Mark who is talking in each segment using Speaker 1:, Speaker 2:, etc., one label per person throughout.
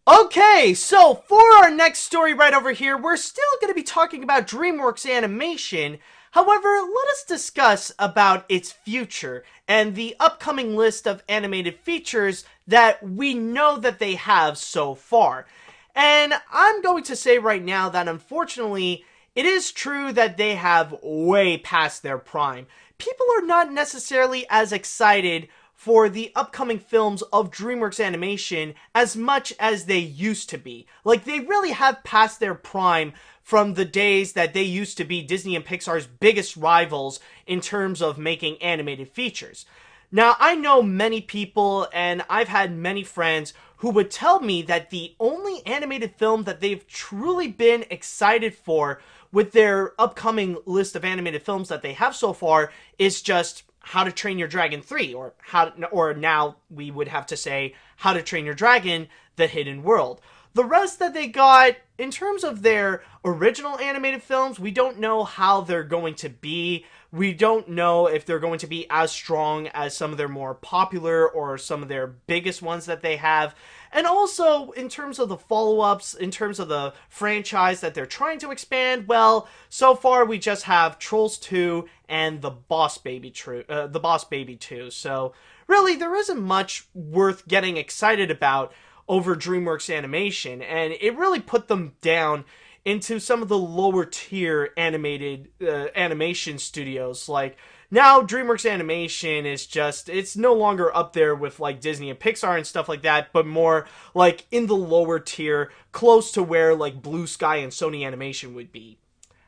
Speaker 1: Okay, so for our next story right over here, we're still going to be talking about DreamWorks Animation. However, let us discuss about its future and the upcoming list of animated features that we know that they have so far. And I'm going to say right now that unfortunately, it is true that they have way past their prime. People are not necessarily as excited for the upcoming films of DreamWorks Animation as much as they used to be. Like, they really have passed their prime from the days that they used to be Disney and Pixar's biggest rivals in terms of making animated features. Now, I know many people, and I've had many friends who would tell me that the only animated film that they've truly been excited for with their upcoming list of animated films that they have so far is just How to Train Your Dragon 3, or now we would have to say How to Train Your Dragon: The Hidden World. The rest that they got, in terms of their original animated films, we don't know how they're going to be. We don't know if they're going to be as strong as some of their more popular or some of their biggest ones that they have. And also, in terms of the follow-ups, in terms of the franchise that they're trying to expand, well, so far we just have Trolls 2 and The Boss Baby 2. So, really, there isn't much worth getting excited about over DreamWorks Animation, and it really put them down into some of the lower tier animated animation studios. Like, now DreamWorks Animation is just, it's no longer up there with like Disney and Pixar and stuff like that, but more like in the lower tier, close to where like Blue Sky and Sony Animation would be.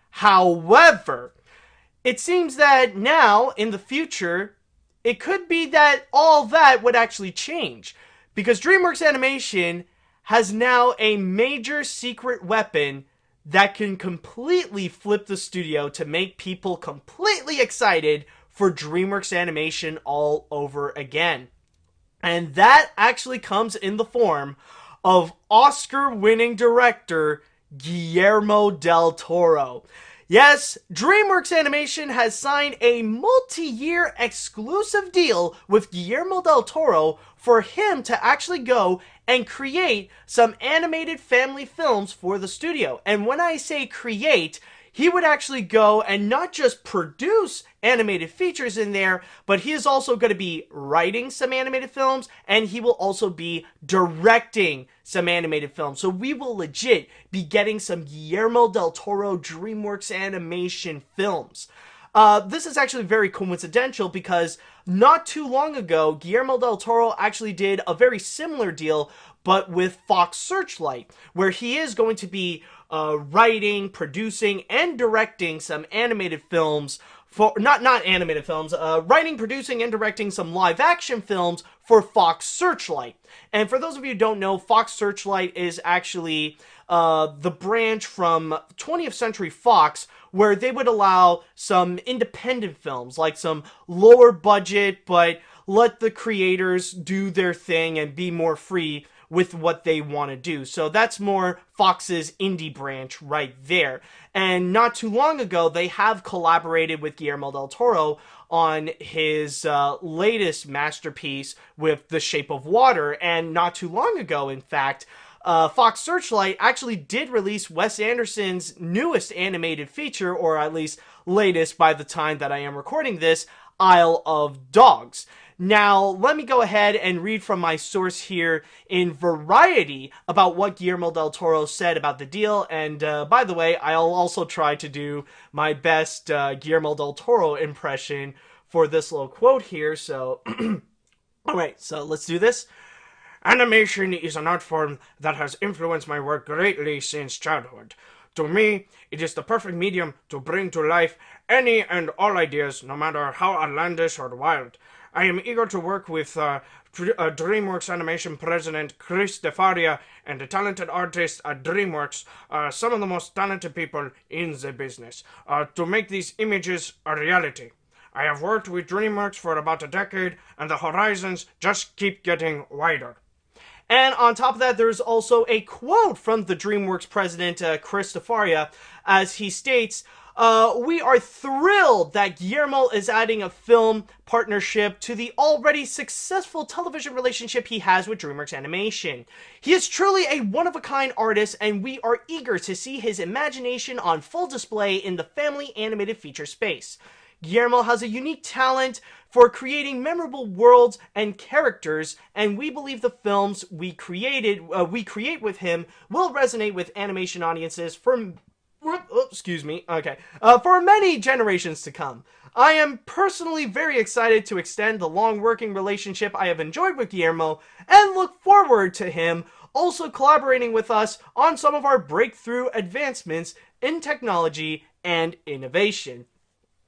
Speaker 1: However, it seems that now, in the future, it could be that all that would actually change. Because DreamWorks Animation has now a major secret weapon that can completely flip the studio to make people completely excited for DreamWorks Animation all over again. And that actually comes in the form of Oscar-winning director Guillermo del Toro. Yes, DreamWorks Animation has signed a multi-year exclusive deal with Guillermo del Toro for him to actually go and create some animated family films for the studio. And when I say create, he would actually go and not just produce animated features in there, but he is also going to be writing some animated films, and he will also be directing some animated films. So we will legit be getting some Guillermo del Toro DreamWorks Animation films. This is actually very coincidental because not too long ago, Guillermo del Toro actually did a very similar deal, but with Fox Searchlight, where he is going to be writing, producing, and directing some animated films for, not animated films, writing, producing, and directing some live-action films for Fox Searchlight. And for those of you who don't know, Fox Searchlight is actually the branch from 20th Century Fox, where they would allow some independent films, like some lower budget, but let the creators do their thing and be more free with what they want to do. So that's more Fox's indie branch right there. And not too long ago, they have collaborated with Guillermo del Toro on his latest masterpiece with The Shape of Water. And not too long ago, in fact, Fox Searchlight actually did release Wes Anderson's newest animated feature, or at least latest by the time that I am recording this, Isle of Dogs. Now, let me go ahead and read from my source here in Variety about what Guillermo del Toro said about the deal. And by the way, I'll also try to do my best Guillermo del Toro impression for this little quote here. So, alright, so let's do this. Animation is an art form that has influenced my work greatly since childhood. To me, it is the perfect medium to bring to life any and all ideas, no matter how outlandish or wild. I am eager to work with DreamWorks Animation President Chris DeFaria and the talented artists at DreamWorks, some of the most talented people in the business, to make these images a reality. I have worked with DreamWorks for about a decade, and the horizons just keep getting wider. And on top of that, there's also a quote from the DreamWorks president, Chris DeFaria, as he states, We are thrilled that Guillermo is adding a film partnership to the already successful television relationship he has with DreamWorks Animation. He is truly a one-of-a-kind artist, and we are eager to see his imagination on full display in the family animated feature space. Guillermo has a unique talent for creating memorable worlds and characters, and we believe the films we create with him will resonate with animation audiences for for many generations to come. I am personally very excited to extend the long working relationship I have enjoyed with Guillermo and look forward to him also collaborating with us on some of our breakthrough advancements in technology and innovation.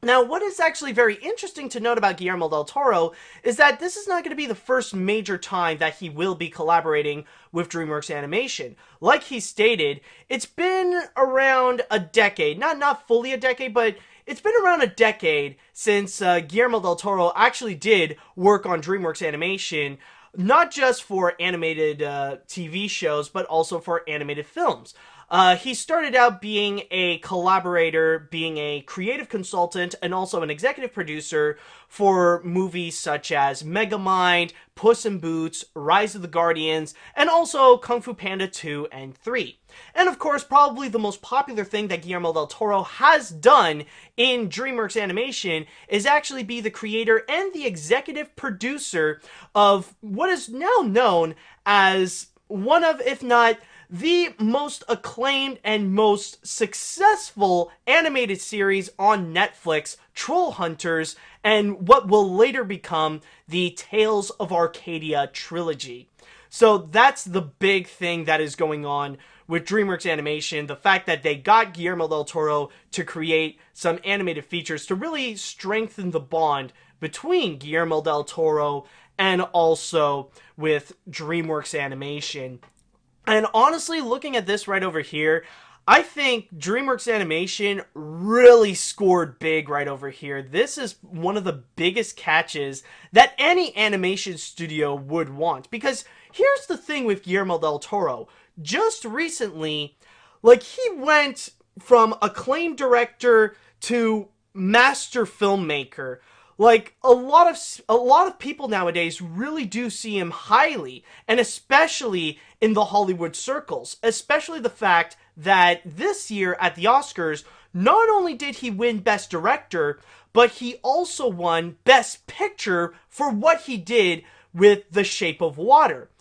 Speaker 1: Now, what is actually very interesting to note about Guillermo del Toro is that this is not going to be the first major time that he will be collaborating with DreamWorks Animation. Like he stated, it's been around a decade, not fully a decade, but it's been around a decade since Guillermo del Toro actually did work on DreamWorks Animation, not just for animated TV shows, but also for animated films. He started out being a collaborator, being a creative consultant, and also an executive producer for movies such as Megamind, Puss in Boots, Rise of the Guardians, and also Kung Fu Panda 2 and 3. And of course, probably the most popular thing that Guillermo del Toro has done in DreamWorks Animation is actually be the creator and the executive producer of what is now known as one of, if not the most acclaimed and most successful animated series on Netflix, Troll Hunters, and what will later become the Tales of Arcadia trilogy. So that's the big thing that is going on with DreamWorks Animation, the fact that they got Guillermo del Toro to create some animated features to really strengthen the bond between Guillermo del Toro and also with DreamWorks Animation. And honestly, looking at this right over here, I think DreamWorks Animation really scored big right over here. This is one of the biggest catches that any animation studio would want. Because here's the thing with Guillermo del Toro. Just recently, he went from acclaimed director to master filmmaker. A lot of people nowadays really do see him highly, and especially in the Hollywood circles. Especially the fact that this year at the Oscars, not only did he win Best Director, but he also won Best Picture for what he did with The Shape of Water.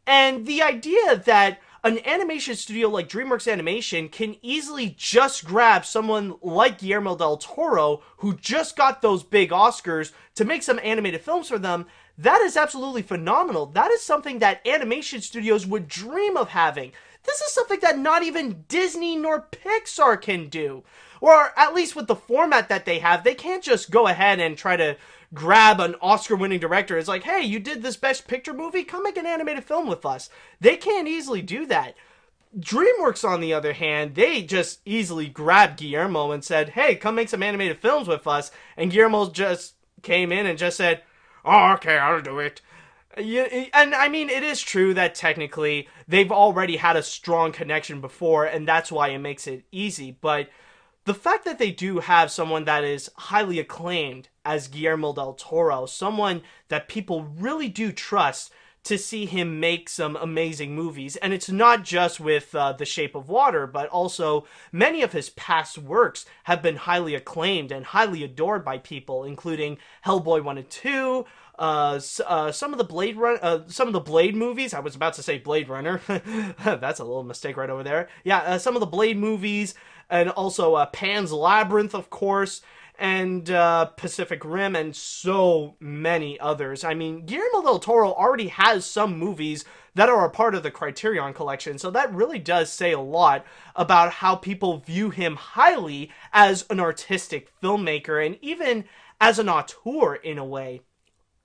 Speaker 1: And the idea that an animation studio like DreamWorks Animation can easily just grab someone like Guillermo del Toro, who just got those big Oscars, to make some animated films for them, that is absolutely phenomenal. That is something that animation studios would dream of having. This is something that not even Disney nor Pixar can do. Or at least with the format that they have, they can't just go ahead and try to grab an Oscar-winning director. It's like, hey, you did this Best Picture movie? Come make an animated film with us. They can't easily do that. DreamWorks, on the other hand, they just easily grabbed Guillermo and said, hey, come make some animated films with us. And Guillermo just came in and just said, oh, okay, I'll do it. And I mean, it is true that technically they've already had a strong connection before, and that's why it makes it easy. But the fact that they do have someone that is highly acclaimed as Guillermo del Toro, someone that people really do trust to see him make some amazing movies, and it's not just with The Shape of Water, but also many of his past works have been highly acclaimed and highly adored by people, including Hellboy 1 and 2, some of the Blade movies. I was about to say Blade Runner. That's a little mistake right over there. Yeah, some of the Blade movies, and also Pan's Labyrinth, of course, and Pacific Rim, and so many others. I mean, Guillermo del Toro already has some movies that are a part of the Criterion Collection, so that really does say a lot about how people view him highly as an artistic filmmaker, and even as an auteur in a way.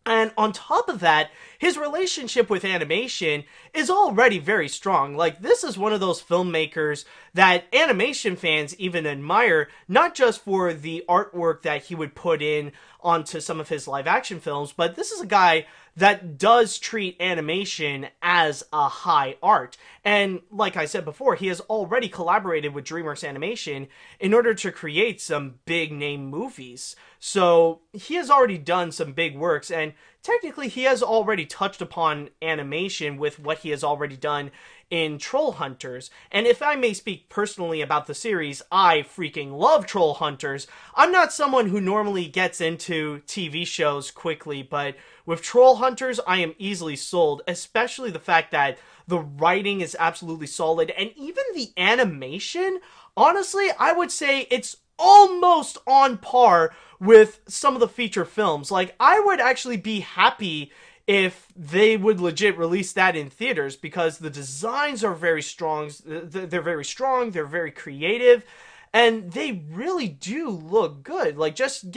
Speaker 1: And on top of that, his relationship with animation is already very strong. This is one of those filmmakers that animation fans even admire, not just for the artwork that he would put in onto some of his live action films, but this is a guy that does treat animation as a high art. And like I said before, he has already collaborated with DreamWorks Animation in order to create some big name movies. So he has already done some big works, and technically he has already touched upon animation with what he has already done in Troll Hunters. And if I may speak personally about the series, I freaking love Troll Hunters. I'm not someone who normally gets into TV shows quickly, but with Troll Hunters, I am easily sold, especially the fact that the writing is absolutely solid, and even the animation, honestly, I would say it's almost on par with some of the feature films. Like, I would actually be happy if they would legit release that in theaters, because the designs are very strong. They're very strong. They're very creative, and they really do look good. Like, just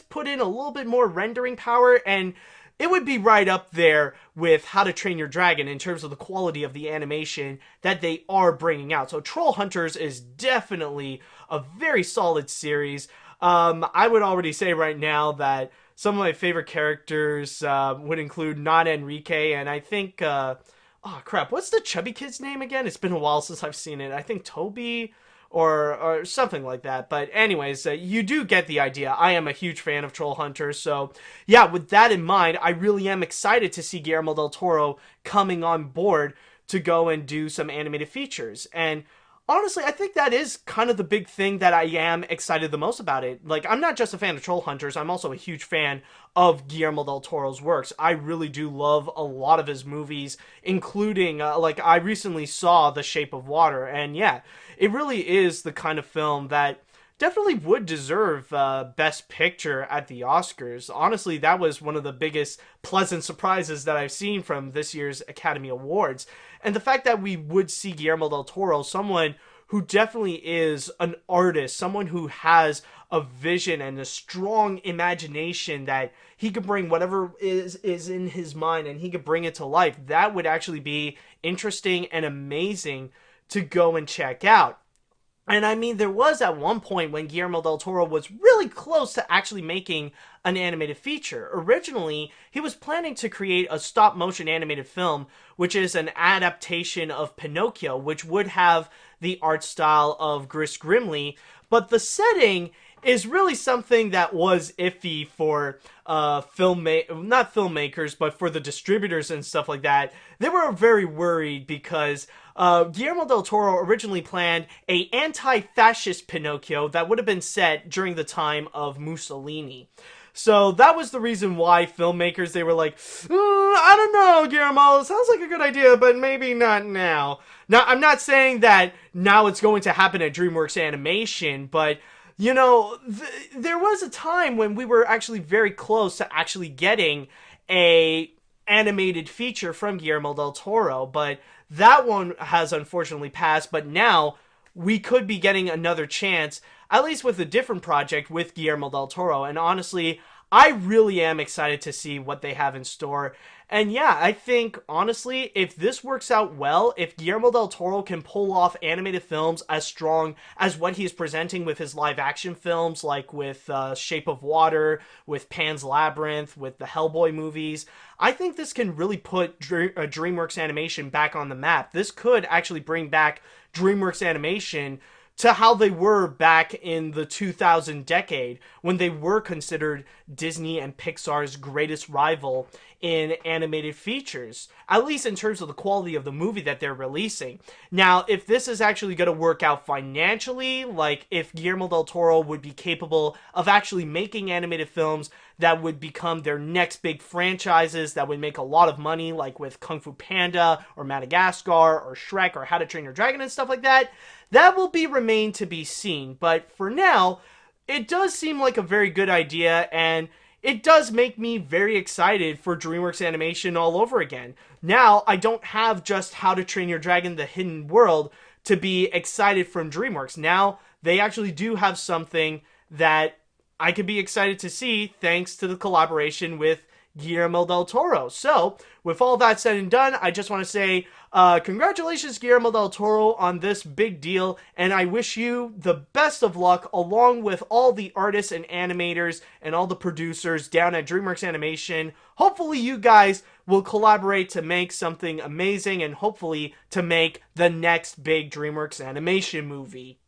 Speaker 1: put in a little bit more rendering power, and it would be right up there with How to Train Your Dragon in terms of the quality of the animation that they are bringing out. So Troll Hunters is definitely a very solid series. I would already say right now that some of my favorite characters would include not Enrique, and I think, oh crap, what's the chubby kid's name again? It's been a while since I've seen it. I think Toby or something like that. But anyways, you do get the idea. I am a huge fan of Troll Hunters, so yeah, with that in mind, I really am excited to see Guillermo del Toro coming on board to go and do some animated features. And honestly, I think that is kind of the big thing that I am excited the most about it. Like, I'm not just a fan of Troll Hunters, I'm also a huge fan of Guillermo del Toro's works. I really do love a lot of his movies, including, like, I recently saw The Shape of Water, and yeah, it really is the kind of film that definitely would deserve Best Picture at the Oscars. Honestly, that was one of the biggest pleasant surprises that I've seen from this year's Academy Awards. And the fact that we would see Guillermo del Toro, someone who definitely is an artist, someone who has a vision and a strong imagination that he could bring whatever is in his mind and he could bring it to life, that would actually be interesting and amazing to go and check out. And I mean, there was at one point when Guillermo del Toro was really close to actually making an animated feature. Originally, he was planning to create a stop-motion animated film, which is an adaptation of Pinocchio, which would have the art style of Gris Grimly, but the setting is really something that was iffy for not filmmakers, but for the distributors and stuff like that. They were very worried because Guillermo del Toro originally planned a anti-fascist Pinocchio that would have been set during the time of Mussolini. So that was the reason why filmmakers, they were like, I don't know, Guillermo, it sounds like a good idea, but maybe not now. Now, I'm not saying that now it's going to happen at DreamWorks Animation, but you know, there was a time when we were actually very close to actually getting a animated feature from Guillermo del Toro, but that one has unfortunately passed. But now we could be getting another chance, at least with a different project with Guillermo del Toro. And honestly, I really am excited to see what they have in store. And yeah, I think, honestly, if this works out well, if Guillermo del Toro can pull off animated films as strong as what he's presenting with his live-action films, like with Shape of Water, with Pan's Labyrinth, with the Hellboy movies, I think this can really put DreamWorks Animation back on the map. This could actually bring back DreamWorks Animation to how they were back in the 2000 decade, when they were considered Disney and Pixar's greatest rival in animated features, at least in terms of the quality of the movie that they're releasing. Now, if this is actually going to work out financially, like if Guillermo del Toro would be capable of actually making animated films that would become their next big franchises that would make a lot of money, like with Kung Fu Panda or Madagascar or Shrek or How to Train Your Dragon and stuff like that, that will remain to be seen. But for now, it does seem like a very good idea, and it does make me very excited for DreamWorks Animation all over again. Now, I don't have just How to Train Your Dragon: The Hidden World to be excited from DreamWorks. Now, they actually do have something that I could be excited to see thanks to the collaboration with Guillermo del Toro. So, with all that said and done, I just want to say congratulations, Guillermo del Toro, on this big deal, and I wish you the best of luck along with all the artists and animators and all the producers down at DreamWorks Animation. Hopefully you guys will collaborate to make something amazing and hopefully to make the next big DreamWorks Animation movie.